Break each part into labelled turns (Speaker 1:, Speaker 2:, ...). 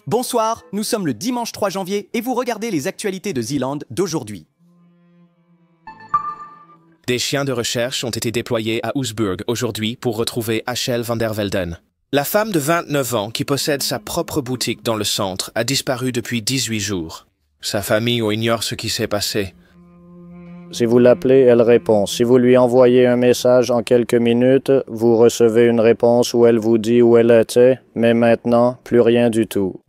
Speaker 1: Bonsoir, nous sommes le dimanche 3 janvier et vous regardez les actualités de Zeeland d'aujourd'hui.
Speaker 2: Des chiens de recherche ont été déployés à Oostburg aujourd'hui pour retrouver Achel van der Velden. La femme de 29 ans qui possède sa propre boutique dans le centre a disparu depuis 18 jours. Sa famille ignore ce qui s'est passé.
Speaker 3: Si vous l'appelez, elle répond. Si vous lui envoyez un message en quelques minutes, vous recevez une réponse où elle vous dit où elle était, mais maintenant, plus rien du tout.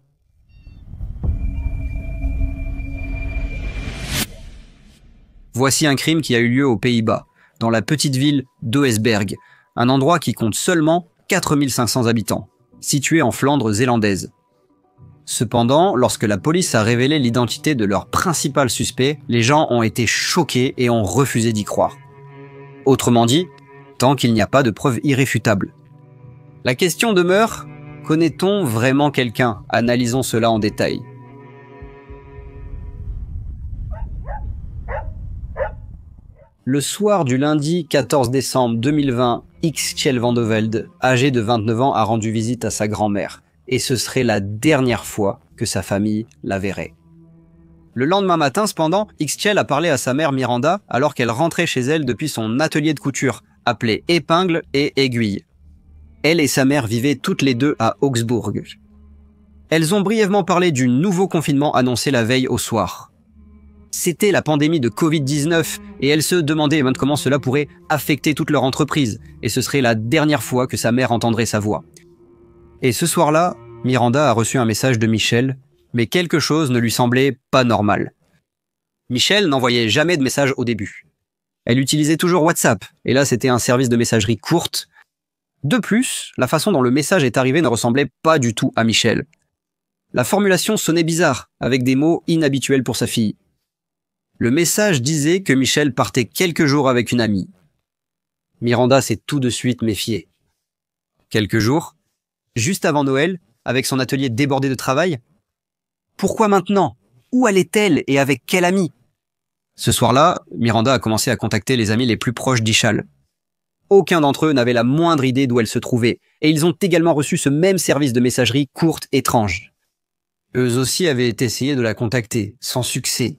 Speaker 4: Voici un crime qui a eu lieu aux Pays-Bas, dans la petite ville d'Oesberg, un endroit qui compte seulement 4500 habitants, situé en Flandre zélandaise. Cependant, lorsque la police a révélé l'identité de leur principal suspect, les gens ont été choqués et ont refusé d'y croire. Autrement dit, tant qu'il n'y a pas de preuves irréfutables. La question demeure, connaît-on vraiment quelqu'un? Analysons cela en détail. Le soir du lundi 14 décembre 2020, Achel van der Velden, âgé de 29 ans, a rendu visite à sa grand-mère. Et ce serait la dernière fois que sa famille la verrait. Le lendemain matin, cependant, Achel a parlé à sa mère Miranda alors qu'elle rentrait chez elle depuis son atelier de couture, appelé Épingle et Aiguille. Elle et sa mère vivaient toutes les deux à Augsbourg. Elles ont brièvement parlé du nouveau confinement annoncé la veille au soir. C'était la pandémie de Covid-19 et elle se demandait comment cela pourrait affecter toute leur entreprise et ce serait la dernière fois que sa mère entendrait sa voix. Et ce soir-là, Miranda a reçu un message de Michel, mais quelque chose ne lui semblait pas normal. Michel n'envoyait jamais de message au début. Elle utilisait toujours WhatsApp et là c'était un service de messagerie courte. De plus, la façon dont le message est arrivé ne ressemblait pas du tout à Michel. La formulation sonnait bizarre, avec des mots inhabituels pour sa fille. Le message disait que Michel partait quelques jours avec une amie. Miranda s'est tout de suite méfiée. Quelques jours, juste avant Noël, avec son atelier débordé de travail. Pourquoi maintenant? Où allait-elle et avec quel ami? Ce soir-là, Miranda a commencé à contacter les amis les plus proches d'Achel. Aucun d'entre eux n'avait la moindre idée d'où elle se trouvait, et ils ont également reçu ce même service de messagerie courte étrange. Eux aussi avaient essayé de la contacter, sans succès.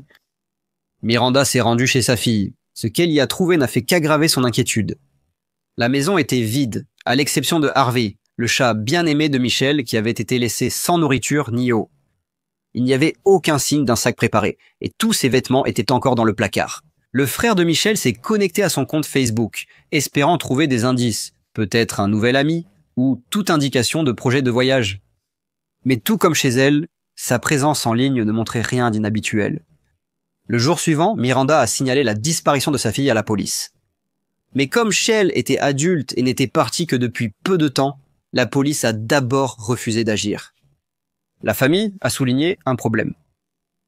Speaker 4: Miranda s'est rendue chez sa fille. Ce qu'elle y a trouvé n'a fait qu'aggraver son inquiétude. La maison était vide, à l'exception de Harvey, le chat bien-aimé de Michel qui avait été laissé sans nourriture ni eau. Il n'y avait aucun signe d'un sac préparé, et tous ses vêtements étaient encore dans le placard. Le frère de Michel s'est connecté à son compte Facebook, espérant trouver des indices, peut-être un nouvel ami, ou toute indication de projet de voyage. Mais tout comme chez elle, sa présence en ligne ne montrait rien d'inhabituel. Le jour suivant, Miranda a signalé la disparition de sa fille à la police. Mais comme Shell était adulte et n'était partie que depuis peu de temps, la police a d'abord refusé d'agir. La famille a souligné un problème.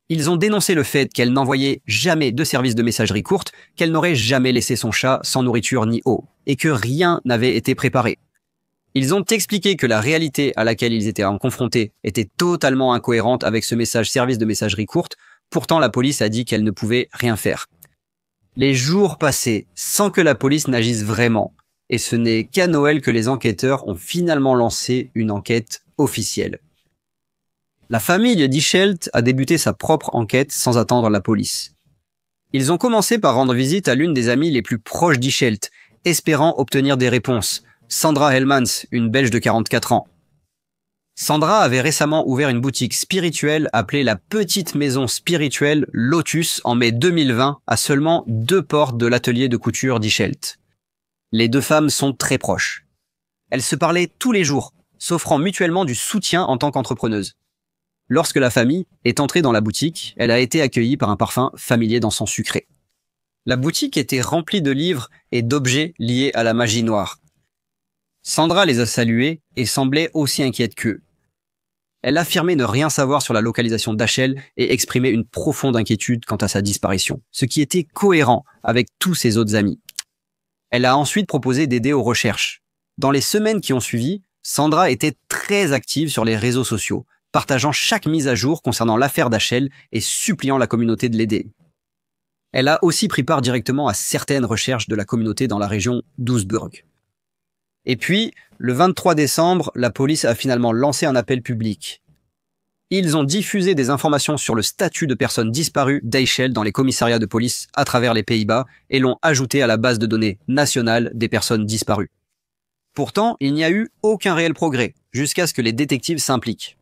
Speaker 4: Ils ont dénoncé le fait qu'elle n'envoyait jamais de service de messagerie courte, qu'elle n'aurait jamais laissé son chat sans nourriture ni eau, et que rien n'avait été préparé. Ils ont expliqué que la réalité à laquelle ils étaient confrontés était totalement incohérente avec ce message service de messagerie courte. Pourtant, la police a dit qu'elle ne pouvait rien faire. Les jours passaient sans que la police n'agisse vraiment. Et ce n'est qu'à Noël que les enquêteurs ont finalement lancé une enquête officielle. La famille d'Achel a débuté sa propre enquête sans attendre la police. Ils ont commencé par rendre visite à l'une des amies les plus proches d'Achel, espérant obtenir des réponses. Sandra Helmans, une Belge de 44 ans. Sandra avait récemment ouvert une boutique spirituelle appelée la Petite Maison Spirituelle Lotus en mai 2020 à seulement 2 portes de l'atelier de couture d'Achel. Les deux femmes sont très proches. Elles se parlaient tous les jours, s'offrant mutuellement du soutien en tant qu'entrepreneuses. Lorsque la famille est entrée dans la boutique, elle a été accueillie par un parfum familier d'encens sucré. La boutique était remplie de livres et d'objets liés à la magie noire. Sandra les a salués et semblait aussi inquiète qu'eux. Elle affirmait ne rien savoir sur la localisation d'Achel et exprimait une profonde inquiétude quant à sa disparition, ce qui était cohérent avec tous ses autres amis. Elle a ensuite proposé d'aider aux recherches. Dans les semaines qui ont suivi, Sandra était très active sur les réseaux sociaux, partageant chaque mise à jour concernant l'affaire d'Achel et suppliant la communauté de l'aider. Elle a aussi pris part directement à certaines recherches de la communauté dans la région d'Oostburg. Et puis, le 23 décembre, la police a finalement lancé un appel public. Ils ont diffusé des informations sur le statut de personnes disparues d'Eichel dans les commissariats de police à travers les Pays-Bas et l'ont ajouté à la base de données nationale des personnes disparues. Pourtant, il n'y a eu aucun réel progrès, jusqu'à ce que les détectives s'impliquent.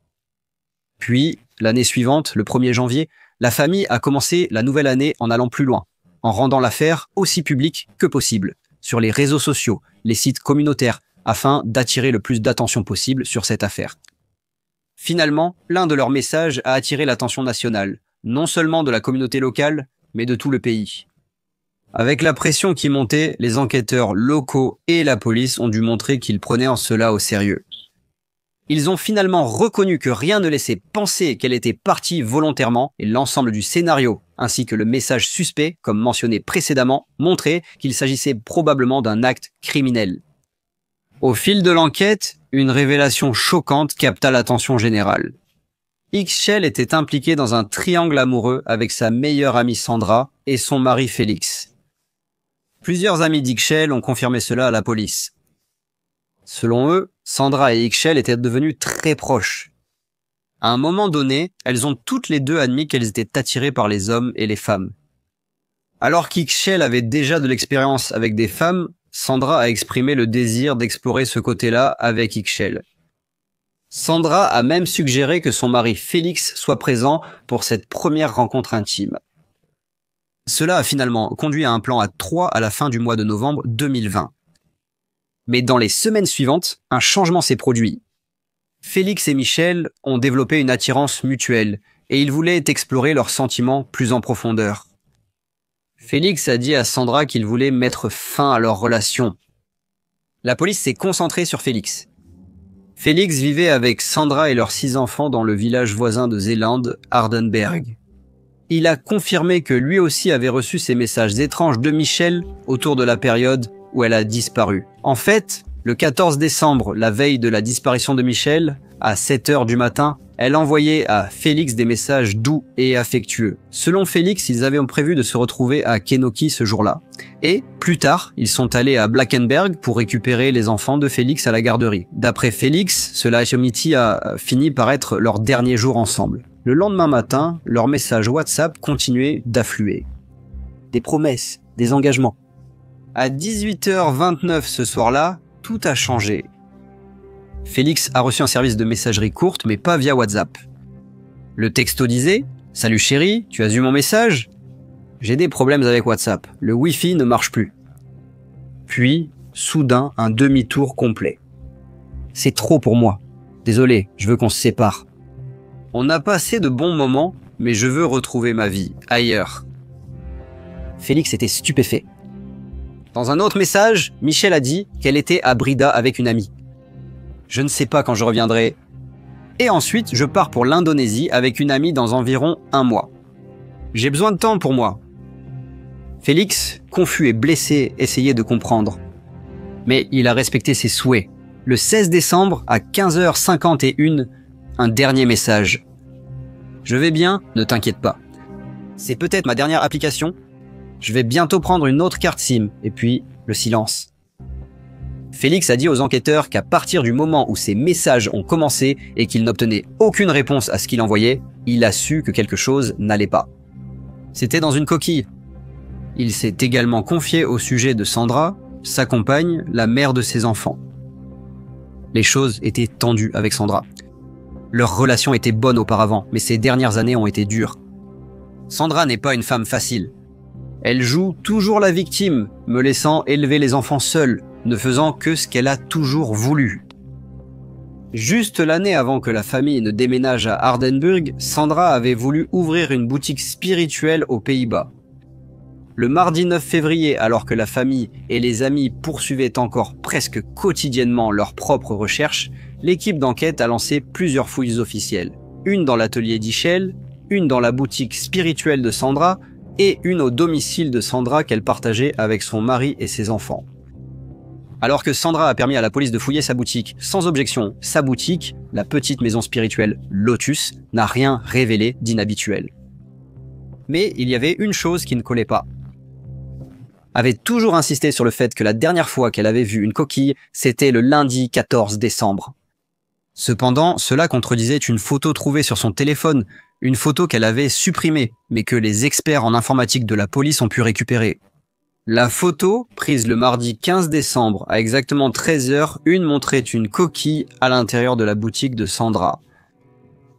Speaker 4: Puis, l'année suivante, le 1er janvier, la famille a commencé la nouvelle année en allant plus loin, en rendant l'affaire aussi publique que possible, sur les réseaux sociaux, les sites communautaires, afin d'attirer le plus d'attention possible sur cette affaire. Finalement, l'un de leurs messages a attiré l'attention nationale, non seulement de la communauté locale, mais de tout le pays. Avec la pression qui montait, les enquêteurs locaux et la police ont dû montrer qu'ils prenaient en cela au sérieux. Ils ont finalement reconnu que rien ne laissait penser qu'elle était partie volontairement et l'ensemble du scénario, ainsi que le message suspect, comme mentionné précédemment, montrait qu'il s'agissait probablement d'un acte criminel. Au fil de l'enquête, une révélation choquante capta l'attention générale. Ixchel était impliqué dans un triangle amoureux avec sa meilleure amie Sandra et son mari Félix. Plusieurs amis d'Ixchel ont confirmé cela à la police. Selon eux, Sandra et Ixchel étaient devenues très proches. À un moment donné, elles ont toutes les deux admis qu'elles étaient attirées par les hommes et les femmes. Alors qu'Ixchel avait déjà de l'expérience avec des femmes, Sandra a exprimé le désir d'explorer ce côté-là avec Ixchel. Sandra a même suggéré que son mari Félix soit présent pour cette première rencontre intime. Cela a finalement conduit à un plan à 3 à la fin du mois de novembre 2020. Mais dans les semaines suivantes, un changement s'est produit. Félix et Michel ont développé une attirance mutuelle et ils voulaient explorer leurs sentiments plus en profondeur. Félix a dit à Sandra qu'il voulait mettre fin à leur relation. La police s'est concentrée sur Félix. Félix vivait avec Sandra et leurs 6 enfants dans le village voisin de Zeeland, Hardenberg. Il a confirmé que lui aussi avait reçu ces messages étranges de Michel autour de la période où elle a disparu. En fait, le 14 décembre, la veille de la disparition de Michel, à 7h du matin, elle envoyait à Félix des messages doux et affectueux. Selon Félix, ils avaient prévu de se retrouver à Kenoki ce jour-là. Et, plus tard, ils sont allés à Blackenberg pour récupérer les enfants de Félix à la garderie. D'après Félix, cela a fini par être leur dernier jour ensemble. Le lendemain matin, leurs messages WhatsApp continuaient d'affluer. Des promesses, des engagements. À 18h29 ce soir-là, tout a changé. Félix a reçu un service de messagerie courte, mais pas via WhatsApp. Le texto disait « Salut chérie, tu as eu mon message ? J'ai des problèmes avec WhatsApp, le Wi-Fi ne marche plus. » Puis, soudain, un demi-tour complet. « C'est trop pour moi. Désolé, je veux qu'on se sépare. On a passé de bons moments, mais je veux retrouver ma vie, ailleurs. » Félix était stupéfait. Dans un autre message, Michel a dit qu'elle était à Brida avec une amie. Je ne sais pas quand je reviendrai. Et ensuite, je pars pour l'Indonésie avec une amie dans environ 1 mois. J'ai besoin de temps pour moi. Félix, confus et blessé, essayait de comprendre. Mais il a respecté ses souhaits. Le 16 décembre, à 15h51, un dernier message. Je vais bien, ne t'inquiète pas. C'est peut-être ma dernière application. Je vais bientôt prendre une autre carte SIM, et puis le silence. Félix a dit aux enquêteurs qu'à partir du moment où ces messages ont commencé et qu'il n'obtenait aucune réponse à ce qu'il envoyait, il a su que quelque chose n'allait pas. C'était dans une coquille. Il s'est également confié au sujet de Sandra, sa compagne, la mère de ses enfants. Les choses étaient tendues avec Sandra. Leur relation était bonne auparavant, mais ces dernières années ont été dures. Sandra n'est pas une femme facile. Elle joue toujours la victime, me laissant élever les enfants seule, ne faisant que ce qu'elle a toujours voulu. Juste l'année avant que la famille ne déménage à Hardenburg, Sandra avait voulu ouvrir une boutique spirituelle aux Pays-Bas. Le mardi 9 février, alors que la famille et les amis poursuivaient encore presque quotidiennement leurs propres recherches, l'équipe d'enquête a lancé plusieurs fouilles officielles. Une dans l'atelier d'Ichel, une dans la boutique spirituelle de Sandra et une au domicile de Sandra qu'elle partageait avec son mari et ses enfants. Alors que Sandra a permis à la police de fouiller sa boutique sans objection, sa boutique, la petite maison spirituelle Lotus, n'a rien révélé d'inhabituel. Mais il y avait une chose qui ne collait pas. Avait toujours insisté sur le fait que la dernière fois qu'elle avait vu une coquille, c'était le lundi 14 décembre. Cependant, cela contredisait une photo trouvée sur son téléphone, une photo qu'elle avait supprimée, mais que les experts en informatique de la police ont pu récupérer. La photo, prise le mardi 15 décembre à exactement 13h01, montrait une coquille à l'intérieur de la boutique de Sandra.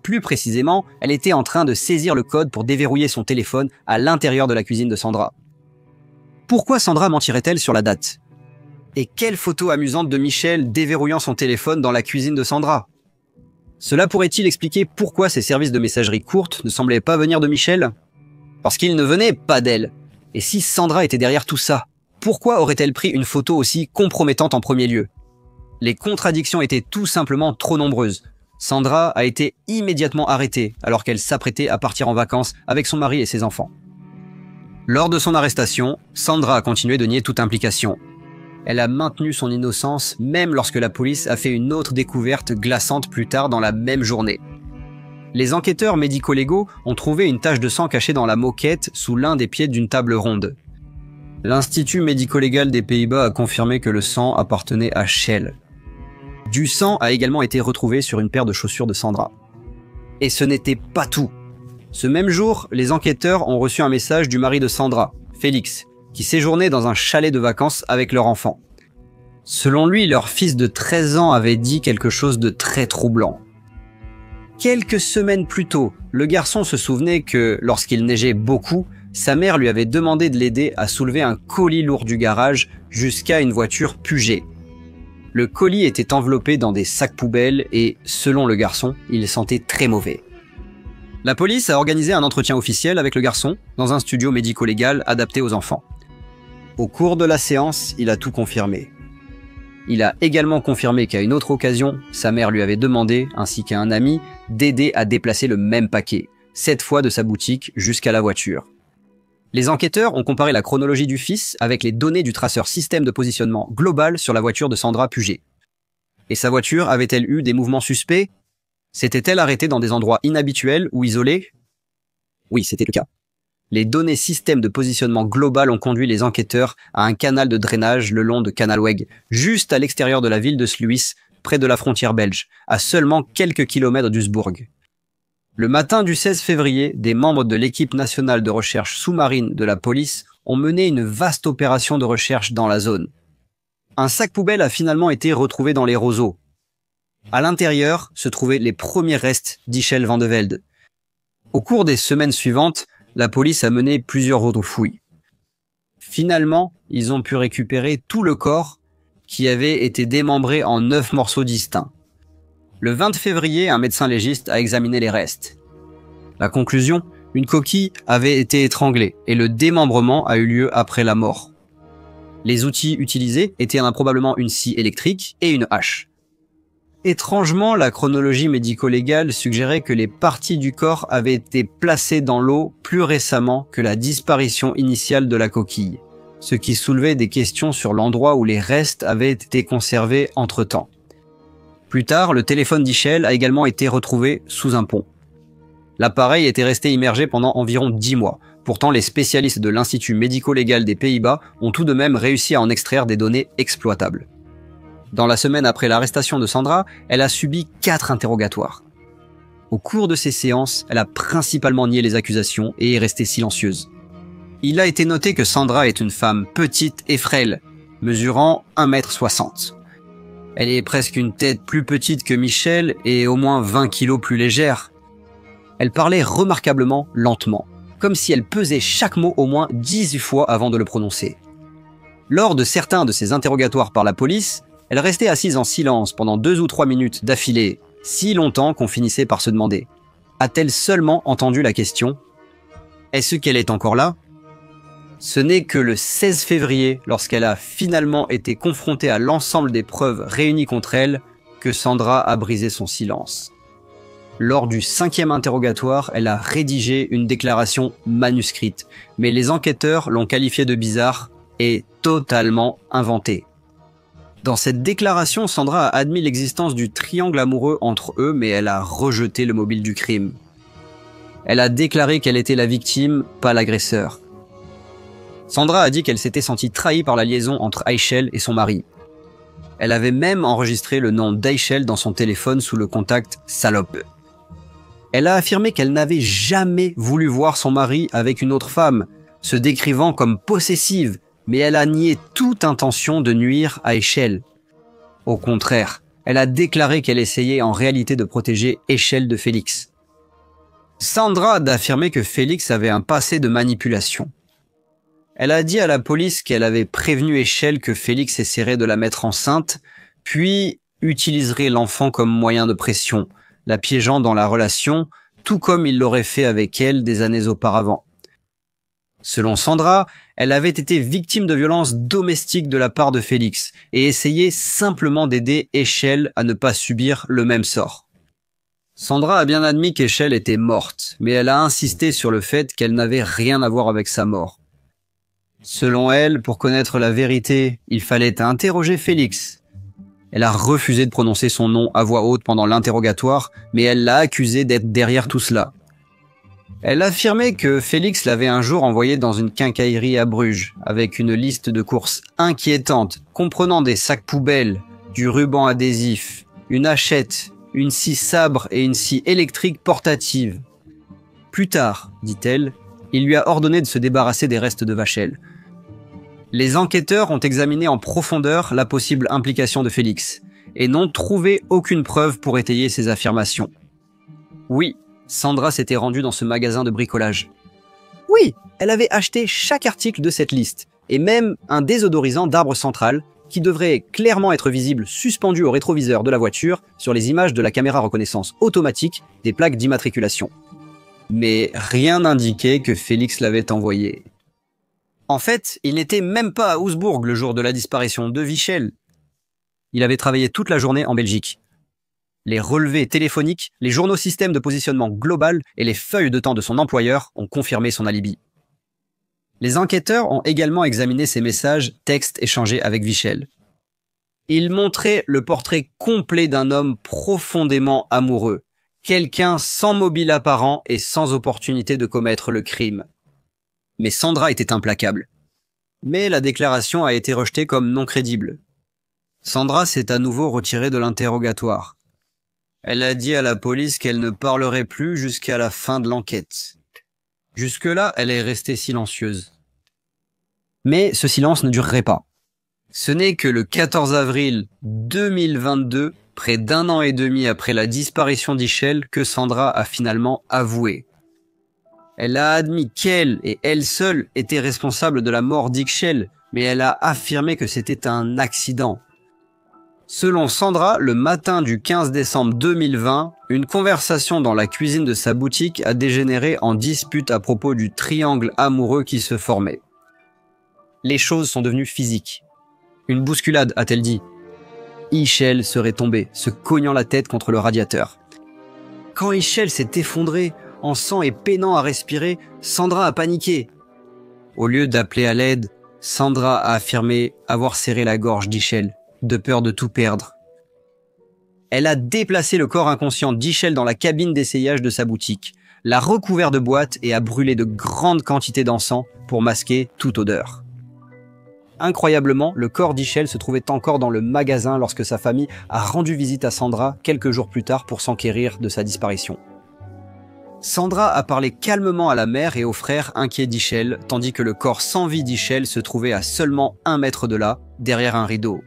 Speaker 4: Plus précisément, elle était en train de saisir le code pour déverrouiller son téléphone à l'intérieur de la cuisine de Sandra. Pourquoi Sandra mentirait-elle sur la date? Et quelle photo amusante de Michel déverrouillant son téléphone dans la cuisine de Sandra? Cela pourrait-il expliquer pourquoi ces services de messagerie courte ne semblaient pas venir de Michel? Parce qu'ils ne venaient pas d'elle. Et si Sandra était derrière tout ça, pourquoi aurait-elle pris une photo aussi compromettante en premier lieu? Les contradictions étaient tout simplement trop nombreuses. Sandra a été immédiatement arrêtée alors qu'elle s'apprêtait à partir en vacances avec son mari et ses enfants. Lors de son arrestation, Sandra a continué de nier toute implication. Elle a maintenu son innocence même lorsque la police a fait une autre découverte glaçante plus tard dans la même journée. Les enquêteurs médico-légaux ont trouvé une tache de sang cachée dans la moquette sous l'un des pieds d'une table ronde. L'Institut médico-légal des Pays-Bas a confirmé que le sang appartenait à Shell. Du sang a également été retrouvé sur une paire de chaussures de Sandra. Et ce n'était pas tout. Ce même jour, les enquêteurs ont reçu un message du mari de Sandra, Félix, qui séjournaient dans un chalet de vacances avec leur enfant. Selon lui, leur fils de 13 ans avait dit quelque chose de très troublant. Quelques semaines plus tôt, le garçon se souvenait que, lorsqu'il neigeait beaucoup, sa mère lui avait demandé de l'aider à soulever un colis lourd du garage jusqu'à une voiture Peugeot. Le colis était enveloppé dans des sacs poubelles et, selon le garçon, il sentait très mauvais. La police a organisé un entretien officiel avec le garçon dans un studio médico-légal adapté aux enfants. Au cours de la séance, il a tout confirmé. Il a également confirmé qu'à une autre occasion, sa mère lui avait demandé, ainsi qu'à un ami, d'aider à déplacer le même paquet, 7 fois de sa boutique jusqu'à la voiture. Les enquêteurs ont comparé la chronologie du fils avec les données du traceur système de positionnement global sur la voiture de Sandra Peugeot. Et sa voiture avait-elle eu des mouvements suspects? S'était-elle arrêtée dans des endroits inhabituels ou isolés? Oui, c'était le cas. Les données système de positionnement global ont conduit les enquêteurs à un canal de drainage le long de Canalweg, juste à l'extérieur de la ville de Sluis, près de la frontière belge, à seulement quelques kilomètres d'Uisbourg. Le matin du 16 février, des membres de l'équipe nationale de recherche sous-marine de la police ont mené une vaste opération de recherche dans la zone. Un sac poubelle a finalement été retrouvé dans les roseaux. À l'intérieur se trouvaient les premiers restes d'Ichel Van de Velde. Au cours des semaines suivantes, la police a mené plusieurs autres fouilles. Finalement, ils ont pu récupérer tout le corps qui avait été démembré en 9 morceaux distincts. Le 20 février, un médecin légiste a examiné les restes. La conclusion, une coquille avait été étranglée et le démembrement a eu lieu après la mort. Les outils utilisés étaient probablement une scie électrique et une hache. Étrangement, la chronologie médico-légale suggérait que les parties du corps avaient été placées dans l'eau plus récemment que la disparition initiale de la coquille, ce qui soulevait des questions sur l'endroit où les restes avaient été conservés entre-temps. Plus tard, le téléphone d'Ichel a également été retrouvé sous un pont. L'appareil était resté immergé pendant environ 10 mois. Pourtant, les spécialistes de l'Institut médico-légal des Pays-Bas ont tout de même réussi à en extraire des données exploitables. Dans la semaine après l'arrestation de Sandra, elle a subi 4 interrogatoires. Au cours de ces séances, elle a principalement nié les accusations et est restée silencieuse. Il a été noté que Sandra est une femme petite et frêle, mesurant 1,60 m. Elle est presque une tête plus petite que Michel et au moins 20 kilos plus légère. Elle parlait remarquablement lentement, comme si elle pesait chaque mot au moins 18 fois avant de le prononcer. Lors de certains de ces interrogatoires par la police, elle restait assise en silence pendant 2 ou 3 minutes d'affilée, si longtemps qu'on finissait par se demander « A-t-elle seulement entendu la question ? Est-ce qu'elle est encore là ?» Ce n'est que le 16 février, lorsqu'elle a finalement été confrontée à l'ensemble des preuves réunies contre elle, que Sandra a brisé son silence. Lors du 5e interrogatoire, elle a rédigé une déclaration manuscrite, mais les enquêteurs l'ont qualifiée de bizarre et totalement inventée. Dans cette déclaration, Sandra a admis l'existence du triangle amoureux entre eux, mais elle a rejeté le mobile du crime. Elle a déclaré qu'elle était la victime, pas l'agresseur. Sandra a dit qu'elle s'était sentie trahie par la liaison entre Eichel et son mari. Elle avait même enregistré le nom d'Eichel dans son téléphone sous le contact « salope ». Elle a affirmé qu'elle n'avait jamais voulu voir son mari avec une autre femme, se décrivant comme possessive, mais elle a nié toute intention de nuire à Eichel. Au contraire, elle a déclaré qu'elle essayait en réalité de protéger Eichel de Félix. Sandra a affirmé que Félix avait un passé de manipulation. Elle a dit à la police qu'elle avait prévenu Eichel que Félix essaierait de la mettre enceinte, puis utiliserait l'enfant comme moyen de pression, la piégeant dans la relation, tout comme il l'aurait fait avec elle des années auparavant. Selon Sandra, elle avait été victime de violences domestiques de la part de Félix et essayait simplement d'aider Eichel à ne pas subir le même sort. Sandra a bien admis qu'Eichel était morte, mais elle a insisté sur le fait qu'elle n'avait rien à voir avec sa mort. Selon elle, pour connaître la vérité, il fallait interroger Félix. Elle a refusé de prononcer son nom à voix haute pendant l'interrogatoire, mais elle l'a accusé d'être derrière tout cela. Elle affirmait que Félix l'avait un jour envoyé dans une quincaillerie à Bruges, avec une liste de courses inquiétante, comprenant des sacs poubelles, du ruban adhésif, une hachette, une scie sabre et une scie électrique portative. Plus tard, dit-elle, il lui a ordonné de se débarrasser des restes de Vachel. Les enquêteurs ont examiné en profondeur la possible implication de Félix et n'ont trouvé aucune preuve pour étayer ces affirmations. Oui, Sandra s'était rendue dans ce magasin de bricolage. Oui, elle avait acheté chaque article de cette liste et même un désodorisant d'arbre central qui devrait clairement être visible suspendu au rétroviseur de la voiture sur les images de la caméra reconnaissance automatique des plaques d'immatriculation. Mais rien n'indiquait que Félix l'avait envoyé. En fait, il n'était même pas à Ousbourg le jour de la disparition de Vichel. Il avait travaillé toute la journée en Belgique. Les relevés téléphoniques, les journaux systèmes de positionnement global et les feuilles de temps de son employeur ont confirmé son alibi. Les enquêteurs ont également examiné ces messages, textes échangés avec Vichel. Ils montraient le portrait complet d'un homme profondément amoureux, quelqu'un sans mobile apparent et sans opportunité de commettre le crime. Mais Sandra était implacable. Mais la déclaration a été rejetée comme non crédible. Sandra s'est à nouveau retirée de l'interrogatoire. Elle a dit à la police qu'elle ne parlerait plus jusqu'à la fin de l'enquête. Jusque-là, elle est restée silencieuse. Mais ce silence ne durerait pas. Ce n'est que le 14 avril 2022, près d'un an et demi après la disparition d'Eichel, que Sandra a finalement avoué. Elle a admis qu'elle, et elle seule, était responsable de la mort d'Eichel, mais elle a affirmé que c'était un accident. Selon Sandra, le matin du 15 décembre 2020, une conversation dans la cuisine de sa boutique a dégénéré en dispute à propos du triangle amoureux qui se formait. Les choses sont devenues physiques. Une bousculade, a-t-elle dit. Eichel serait tombé, se cognant la tête contre le radiateur. Quand Eichel s'est effondré, en sang et peinant à respirer, Sandra a paniqué. Au lieu d'appeler à l'aide, Sandra a affirmé avoir serré la gorge d'Eichel, de peur de tout perdre. Elle a déplacé le corps inconscient d'Eichel dans la cabine d'essayage de sa boutique, l'a recouvert de boîtes et a brûlé de grandes quantités d'encens pour masquer toute odeur. Incroyablement, le corps d'Eichel se trouvait encore dans le magasin lorsque sa famille a rendu visite à Sandra quelques jours plus tard pour s'enquérir de sa disparition. Sandra a parlé calmement à la mère et aux frères inquiets d'Eichel, tandis que le corps sans vie d'Eichel se trouvait à seulement 1 mètre de là, derrière un rideau.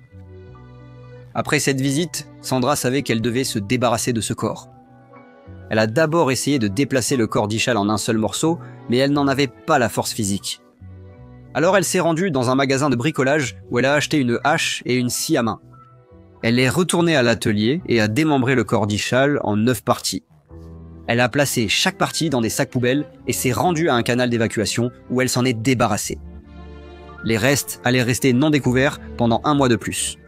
Speaker 4: Après cette visite, Sandra savait qu'elle devait se débarrasser de ce corps. Elle a d'abord essayé de déplacer le corps d'Eichel en un seul morceau, mais elle n'en avait pas la force physique. Alors elle s'est rendue dans un magasin de bricolage où elle a acheté une hache et une scie à main. Elle est retournée à l'atelier et a démembré le corps d'Eichel en 9 parties. Elle a placé chaque partie dans des sacs poubelles et s'est rendue à un canal d'évacuation où elle s'en est débarrassée. Les restes allaient rester non découverts pendant 1 mois de plus.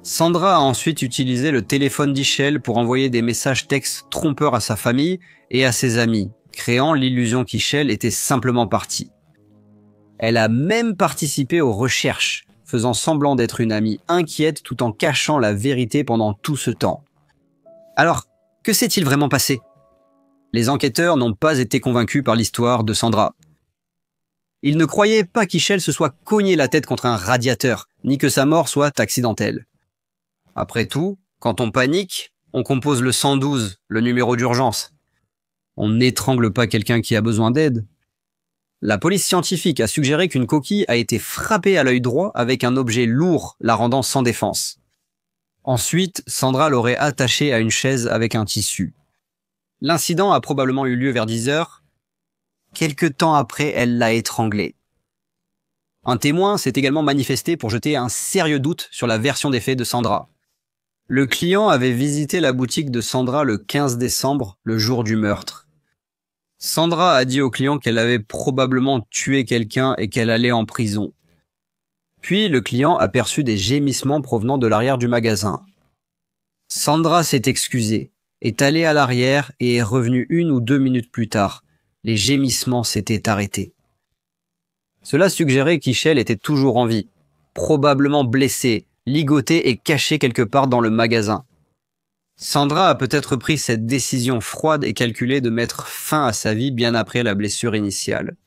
Speaker 4: Sandra a ensuite utilisé le téléphone d'Eichel pour envoyer des messages textes trompeurs à sa famille et à ses amis, créant l'illusion qu'Eichel était simplement parti. Elle a même participé aux recherches, faisant semblant d'être une amie inquiète tout en cachant la vérité pendant tout ce temps. Alors, que s'est-il vraiment passé ? Les enquêteurs n'ont pas été convaincus par l'histoire de Sandra. Ils ne croyaient pas qu'Eichel se soit cogné la tête contre un radiateur, ni que sa mort soit accidentelle. Après tout, quand on panique, on compose le 112, le numéro d'urgence. On n'étrangle pas quelqu'un qui a besoin d'aide. La police scientifique a suggéré qu'une coquille a été frappée à l'œil droit avec un objet lourd, la rendant sans défense. Ensuite, Sandra l'aurait attachée à une chaise avec un tissu. L'incident a probablement eu lieu vers 10 heures. Quelque temps après, elle l'a étranglée. Un témoin s'est également manifesté pour jeter un sérieux doute sur la version des faits de Sandra. Le client avait visité la boutique de Sandra le 15 décembre, le jour du meurtre. Sandra a dit au client qu'elle avait probablement tué quelqu'un et qu'elle allait en prison. Puis le client a perçu des gémissements provenant de l'arrière du magasin. Sandra s'est excusée, est allée à l'arrière et est revenue 1 ou 2 minutes plus tard. Les gémissements s'étaient arrêtés. Cela suggérait qu'Ischel était toujours en vie, probablement blessée, ligotée et cachée quelque part dans le magasin. Sandra a peut-être pris cette décision froide et calculée de mettre fin à sa vie bien après la blessure initiale.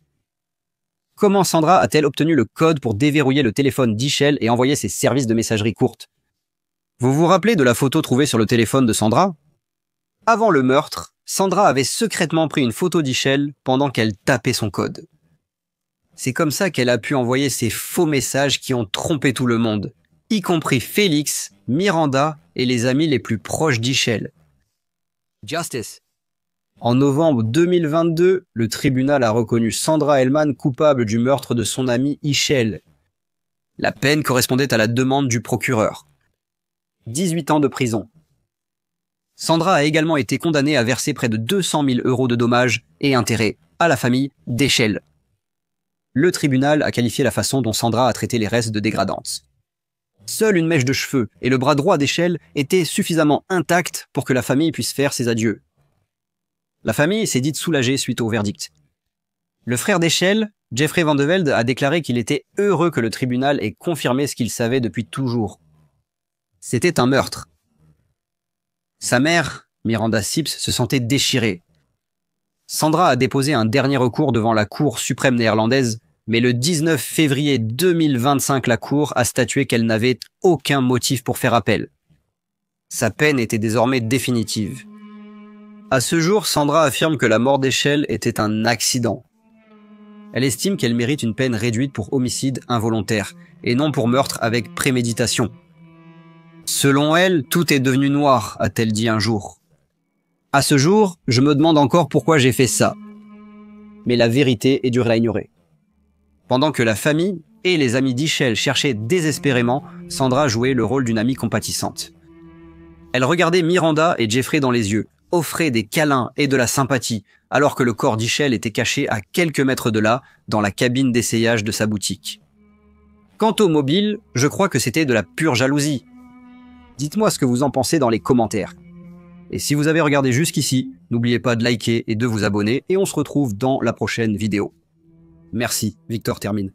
Speaker 4: Comment Sandra a-t-elle obtenu le code pour déverrouiller le téléphone d'Ischel et envoyer ses services de messagerie courte? Vous vous rappelez de la photo trouvée sur le téléphone de Sandra? Avant le meurtre, Sandra avait secrètement pris une photo d'Ischel pendant qu'elle tapait son code. C'est comme ça qu'elle a pu envoyer ces faux messages qui ont trompé tout le monde, y compris Félix, Miranda et les amis les plus proches d'Ischel. Justice. En novembre 2022, le tribunal a reconnu Sandra Hellman coupable du meurtre de son ami Ischel. La peine correspondait à la demande du procureur. 18 ans de prison. Sandra a également été condamnée à verser près de 200 000 € de dommages et intérêts à la famille d'Ischel. Le tribunal a qualifié la façon dont Sandra a traité les restes de dégradante. Seule une mèche de cheveux et le bras droit d'Ischel étaient suffisamment intacts pour que la famille puisse faire ses adieux. La famille s'est dite soulagée suite au verdict. Le frère d'Ischel, Jeffrey Van de Velde, a déclaré qu'il était heureux que le tribunal ait confirmé ce qu'il savait depuis toujours. C'était un meurtre. Sa mère, Miranda Sips, se sentait déchirée. Sandra a déposé un dernier recours devant la Cour suprême néerlandaise, mais le 19 février 2025, la Cour a statué qu'elle n'avait aucun motif pour faire appel. Sa peine était désormais définitive. À ce jour, Sandra affirme que la mort d'Ischel était un accident. Elle estime qu'elle mérite une peine réduite pour homicide involontaire, et non pour meurtre avec préméditation. Selon elle, tout est devenu noir, a-t-elle dit un jour. À ce jour, je me demande encore pourquoi j'ai fait ça. Mais la vérité est dure à ignorer. Pendant que la famille et les amis d'Ischel cherchaient désespérément, Sandra jouait le rôle d'une amie compatissante. Elle regardait Miranda et Jeffrey dans les yeux, offrait des câlins et de la sympathie, alors que le corps d'Ischel était caché à quelques mètres de là, dans la cabine d'essayage de sa boutique. Quant au mobile, je crois que c'était de la pure jalousie. Dites-moi ce que vous en pensez dans les commentaires. Et si vous avez regardé jusqu'ici, n'oubliez pas de liker et de vous abonner, et on se retrouve dans la prochaine vidéo. Merci, Victor termine.